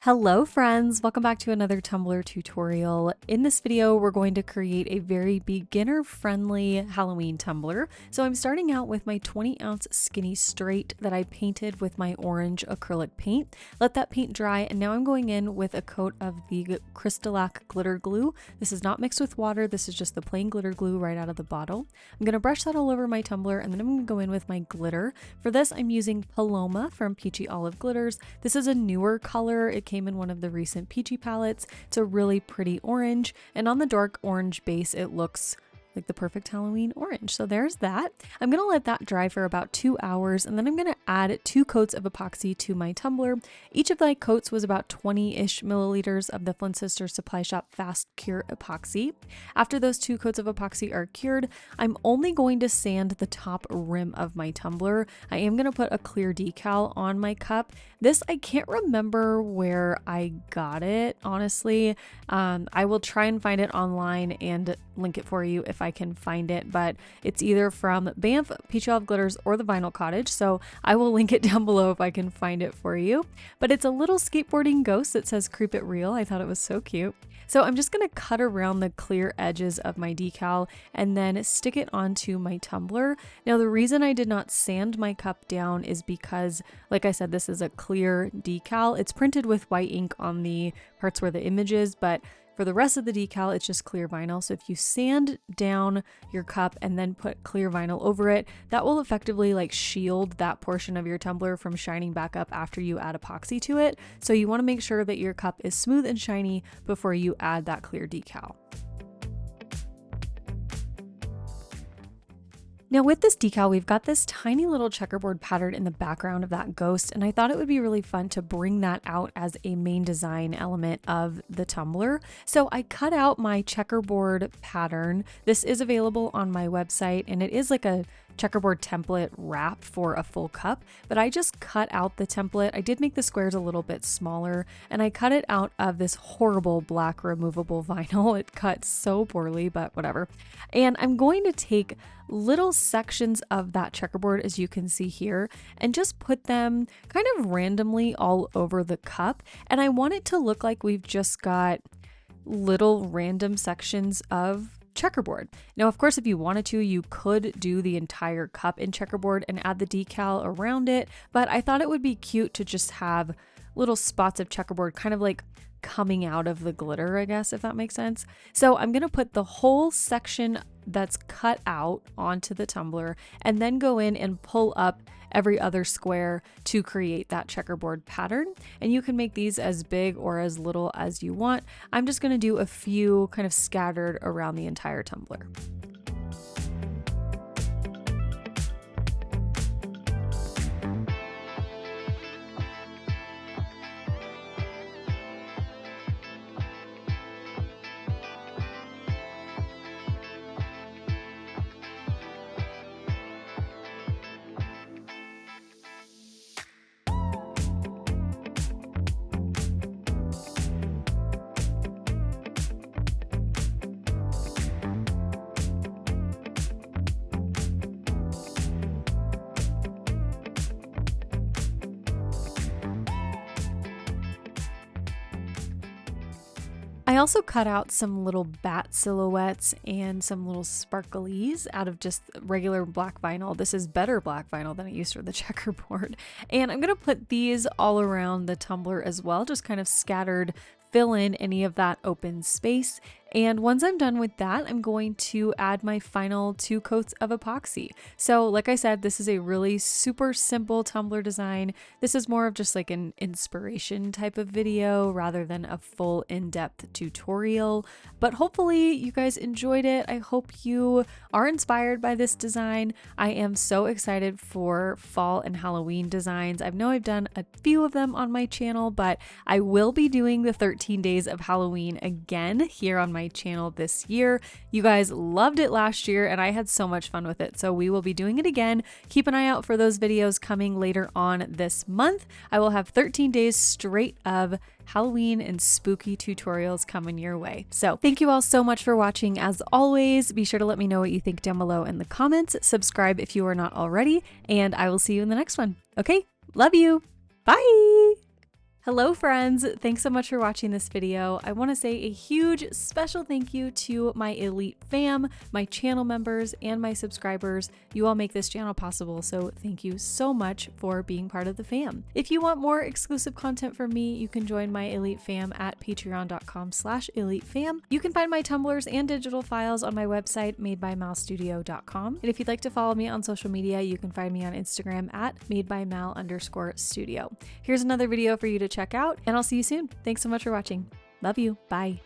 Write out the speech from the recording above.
Hello friends, welcome back to another Tumbler tutorial. In this video, we're going to create a very beginner-friendly Halloween tumbler. So I'm starting out with my 20-ounce skinny straight that I painted with my orange acrylic paint. Let that paint dry, and now I'm going in with a coat of the CRYSTALAC glitter glue. This is not mixed with water, this is just the plain glitter glue right out of the bottle. I'm going to brush that all over my tumbler, and then I'm going to go in with my glitter. For this, I'm using Paloma from Peachy Olive Glitters. This is a newer color. It came in one of the recent Peachy palettes. It's a really pretty orange, and on the dark orange base it looks like the perfect Halloween orange. So there's that. I'm gonna let that dry for about 2 hours, and then I'm gonna add 2 coats of epoxy to my tumbler. Each of the coats was about 20-ish milliliters of the Flynn Sisters Supply Shop Fast Cure epoxy. After those 2 coats of epoxy are cured, I'm only going to sand the top rim of my tumbler. I am gonna put a clear decal on my cup. This, I can't remember where I got it, honestly. I will try and find it online and link it for you if I can find it, but it's either from BAMF, Peachy Olive Glitters, or the Vinyl Cottage, so I will link it down below if I can find it for you. But it's a little skateboarding ghost that says "Creep It Real." I thought it was so cute. So I'm just going to cut around the clear edges of my decal and then stick it onto my tumbler. Now the reason I did not sand my cup down is because, like I said, this is a clear decal. It's printed with white ink on the parts where the image is, but for the rest of the decal, it's just clear vinyl. So if you sand down your cup and then put clear vinyl over it, that will effectively like shield that portion of your tumbler from shining back up after you add epoxy to it. So you want to make sure that your cup is smooth and shiny before you add that clear decal. Now with this decal, we've got this tiny little checkerboard pattern in the background of that ghost, and I thought it would be really fun to bring that out as a main design element of the tumbler. So I cut out my checkerboard pattern. This is available on my website, and it is like a checkerboard template wrap for a full cup, but I just cut out the template. I did make the squares a little bit smaller, and I cut it out of this horrible black removable vinyl. It cuts so poorly, but whatever. And I'm going to take little sections of that checkerboard, as you can see here, and just put them kind of randomly all over the cup. And I want it to look like we've just got little random sections of checkerboard. Now, of course, if you wanted to, you could do the entire cup in checkerboard and add the decal around it, but I thought it would be cute to just have little spots of checkerboard kind of like coming out of the glitter, I guess, if that makes sense. So I'm gonna put the whole section that's cut out onto the tumbler and then go in and pull up every other square to create that checkerboard pattern. And you can make these as big or as little as you want. I'm just gonna do a few kind of scattered around the entire tumbler. I also cut out some little bat silhouettes and some little sparklies out of just regular black vinyl. This is better black vinyl than I used for the checkerboard. And I'm going to put these all around the tumbler as well, just kind of scattered, fill in any of that open space. And once I'm done with that, I'm going to add my final 2 coats of epoxy. So like I said, this is a really super simple tumbler design. This is more of just like an inspiration type of video rather than a full in-depth tutorial. But hopefully you guys enjoyed it. I hope you are inspired by this design. I am so excited for fall and Halloween designs. I know I've done a few of them on my channel, but I will be doing the 13 days of Halloween again here on my channel this year. You guys loved it last year and I had so much fun with it, so we will be doing it again. Keep an eye out for those videos coming later on this month. I will have 13 days straight of Halloween and spooky tutorials coming your way. So thank you all so much for watching. As always, be sure to let me know what you think down below in the comments. Subscribe if you are not already, and I will see you in the next one. Okay, love you. Bye. Hello friends, thanks so much for watching this video. I want to say a huge special thank you to my elite fam, my channel members, and my subscribers. You all make this channel possible, so thank you so much for being part of the fam. If you want more exclusive content from me, you can join my elite fam at patreon.com/elitefam. You can find my tumblers and digital files on my website madebymalstudio.com. And if you'd like to follow me on social media, you can find me on Instagram at madebymal_studio. Here's another video for you to check out, and I'll see you soon. Thanks so much for watching. Love you. Bye.